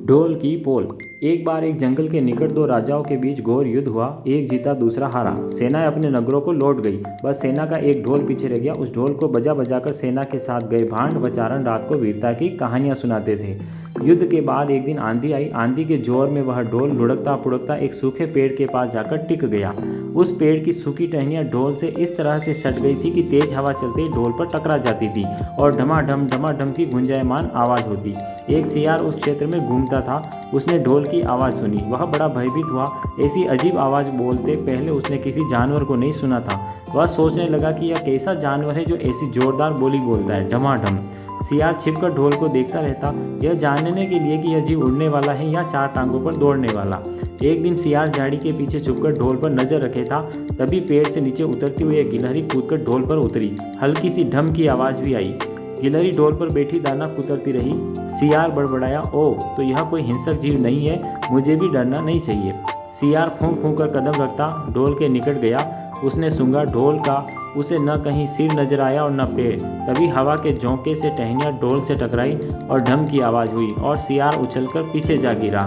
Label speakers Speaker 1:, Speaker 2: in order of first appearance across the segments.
Speaker 1: ढोल की पोल। एक बार एक जंगल के निकट दो राजाओं के बीच घोर युद्ध हुआ। एक जीता दूसरा हारा। सेनाएं अपने नगरों को लौट गई। बस सेना का एक ढोल पीछे रह गया। उस ढोल को बजा बजाकर सेना के साथ गए भांड व चारण रात को वीरता की कहानियां सुनाते थे। युद्ध के बाद एक दिन आंधी आई। आंधी के जोर में वह ढोल लुढ़कता पुढ़कता एक सूखे पेड़ के पास जाकर टिक गया। उस पेड़ की सूखी टहनियां ढोल से इस तरह से सट गई थी कि तेज हवा चलते ही ढोल पर टकरा जाती थी और ढमाढम की गुंजायमान आवाज होती। एक सियार उस क्षेत्र में घूमता था। उसने ढोल की आवाज़ सुनी। वह बड़ा भयभीत हुआ। ऐसी अजीब आवाज़ बोलते पहले उसने किसी जानवर को नहीं सुना था। वह सोचने लगा कि यह कैसा जानवर है जो ऐसी जोरदार बोली बोलता है, ढमाढम। सियार छिपकर ढोल को देखता रहता, यह जानने के लिए कि यह जीव उड़ने वाला है या चार टांगों पर दौड़ने वाला। एक दिन सियार झाड़ी के पीछे छुपकर ढोल पर नजर रखे था। तभी पेड़ से नीचे उतरती हुई एक गिलहरी कूदकर ढोल पर उतरी। हल्की सी ढम की आवाज़ भी आई। गिलहरी ढोल पर बैठी दाना कुतरती रही। सियार बड़बड़ाया, ओह, तो यह कोई हिंसक जीव नहीं है, मुझे भी डरना नहीं चाहिए। सियार फूंक फूंक कर कदम रखता ढोल के निकट गया। उसने सूंघा ढोल का। उसे न कहीं सिर नजर आया और न पेड़। तभी हवा के झोंके से टहनियाँ ढोल से टकराई और ढम की आवाज़ हुई और सियार उछलकर पीछे जा गिरा।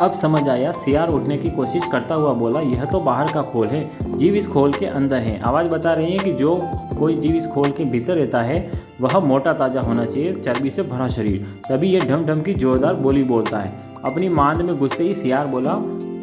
Speaker 1: अब समझ आया। सियार उठने की कोशिश करता हुआ बोला, यह तो बाहर का खोल है, जीव इस खोल के अंदर है। आवाज़ बता रही है कि जो कोई जीव इस खोल के भीतर रहता है वह मोटा ताज़ा होना चाहिए, चर्बी से भरा शरीर, तभी यह ढम ढम की जोरदार बोली बोलता है। अपनी मांद में घुसते ही सियार बोला,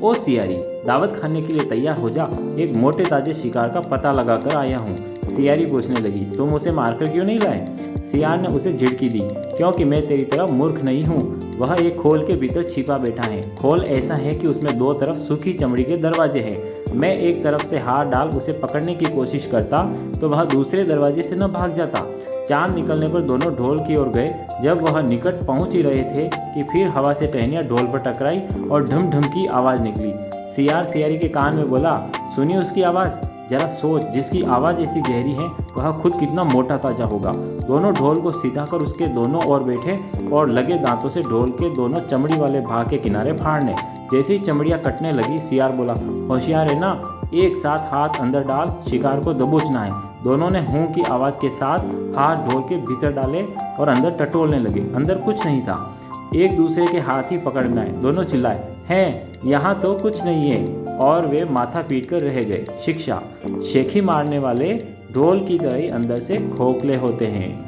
Speaker 1: ओ सियारी, दावत खाने के लिए तैयार हो जा, एक मोटे ताजे शिकार का पता लगाकर आया हूँ। सियारी पूछने लगी, तुम उसे मारकर क्यों नहीं लाए? सियार ने उसे झिड़की दी, क्योंकि मैं तेरी तरह मूर्ख नहीं हूँ। वह एक खोल के भीतर छिपा बैठा है। खोल ऐसा है कि उसमें दो तरफ सूखी चमड़ी के दरवाजे हैं। मैं एक तरफ से हाथ डाल उसे पकड़ने की कोशिश करता तो वह दूसरे दरवाजे से न भाग जाता। चांद निकलने पर दोनों ढोल की ओर गए। जब वह निकट पहुंच ही रहे थे कि फिर हवा से टहनियाँ ढोल पर टकराई और ढम ढम की आवाज़ निकली। सियार सियारी के कान में बोला, सुनिए उसकी आवाज़, जरा सोच, जिसकी आवाज़ ऐसी गहरी है वह खुद कितना मोटा ताजा होगा। दोनों ढोल को सीधा कर उसके दोनों ओर बैठे और लगे दांतों से ढोल के दोनों चमड़ी वाले भाग के किनारे फाड़ने। जैसे ही चमड़ियाँ कटने लगी, सियार बोला, होशियार है ना, एक साथ हाथ अंदर डाल, शिकार को दबोचना है। दोनों ने हूँ की आवाज़ के साथ हाथ ढोल के भीतर डाले और अंदर टटोलने लगे। अंदर कुछ नहीं था। एक दूसरे के हाथ ही पकड़ना है। दोनों चिल्लाए, हैं, यहाँ तो कुछ नहीं है, और वे माथा पीट कर रह गए। शिक्षा, शेखी मारने वाले ढोल की तरह अंदर से खोखले होते हैं।